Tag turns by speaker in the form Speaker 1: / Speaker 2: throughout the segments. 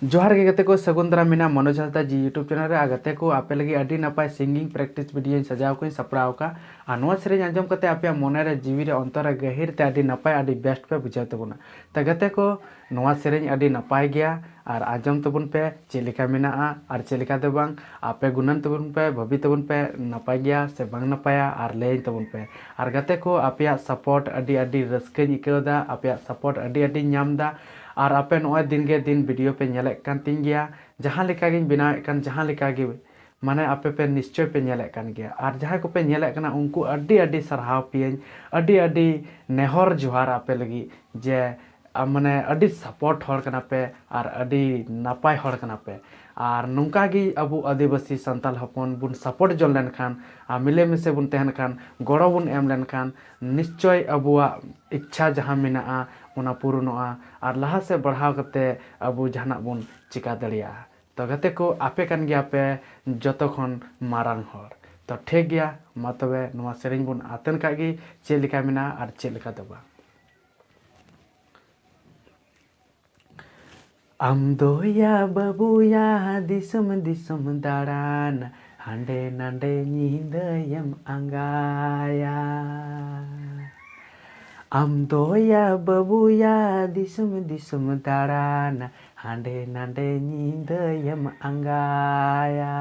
Speaker 1: जोहार के गते को सगुन दारा मेना मनोज हांसदा जी यूट्यूब चैनल रे आ गते को आपे लगी अडी नपाय सिंगिंग प्रैक्टिस वीडियो सजाव को सपड़ाव का आनवा सेरें आंजम कते आपे मोने रे जीवी रे अंतर रे गहिर ते अडी नपाय अडी बेस्ट पे बुझाव तबुना त गते को नवा सेरें अडी नपाय गया और आंजम तबुन पे चेलिका मेना और चेलिका दो बांग आपे गुनन तबुन पे भबी तबुन पे नपाय गया से बांग नपाया और लेन तबुन पे और गते को आपे सपोर्ट अडी अडी रस्के इकदा आपे सपोर्ट अडी अडी नामदा और आपे नॉय दिन के दिन वीडियो पे नेले कान तीन गया जहाँ लेका गिन बनावे कान जहाँ लेका गे माने आपे पे निश्चय पे नेले कान गया और जहाँ को पे नेले काना उनको अड्डी अड्डी सरहाव पियन अड्डी अड्डी नेहर जोहार आपे लगी जे माने अड्डी सपोर्ट हर कना पे और अड्डी नापाय हर कना पे और नौका गी अबु आदिवासी संताल हपन बुन सपोर्ट जल लेन खान मिले मिसे बुन तहन खान गड़ो बुन एम लेन खान निश्चय अबुआ इच्छा जहाँ मेना उना पूर्णोआ और लहा से बढ़ाव करते अबु जहाना बुन चिका दड़िया तो गते को आपे कान गया पे जतो खन मारांग हर तो ठीक गया मा तबे नवा सेरें बुन आतन का गी चेक लेका मेना और चेक लेका दबा आम दोया बाबूया दिसम दिसम दाड़ान हांडे नांडे नींदयम अंगाया आम दोया बाबूया दिसम दिसम दाड़ान हांडे नांडे नींदयम अंगाया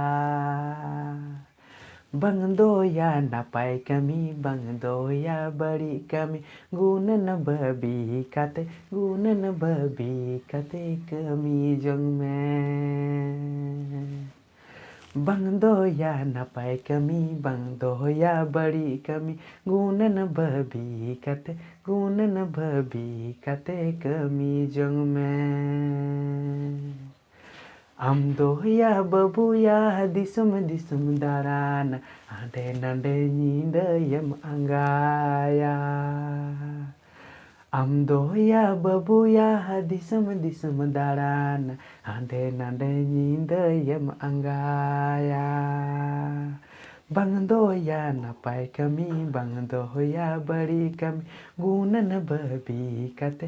Speaker 1: बंग दोया नापाय कमी बंग दोया बड़ी कमी गुनन बबी काते कमी जंग में बंग दोया नापाय कमी बंग दोया बड़ी कमी गुनन बबी काते कमी जंग में आम दोया बबूया दिसम दिसम दारान हांडे नांडे नींदयम अंगाया आम दोया बबूया दिसम दिसम दारान हांडे नांडे नींदयम अंगाया बंग दोया नापाय कमी बंग दोया बड़ी कमी गुनन बबी काते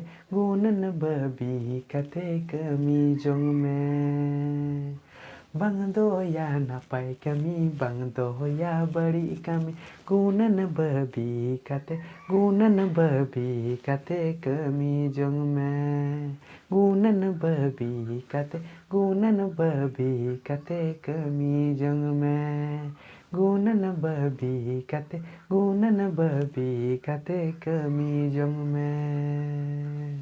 Speaker 1: कमी जंग में बंग दोया नापाय कमी बंग दोया बड़ी कमी गुनन बबी काते कमी जंग में गुनन बबी काते कमी जंग में गुनन बबी काते कमी जंग में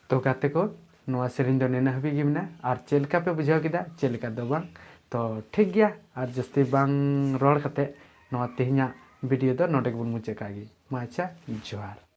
Speaker 1: तो गाते को नवा सेरें दो नेना हबी गिमना और चेलका पे बुझाव किदा चेलका दो बांग तो ठीक गया और जस्ती बांग रोड कते नवा तेहना वीडियो दो नोटे को मुचे कागी मा अच्छा जोहार।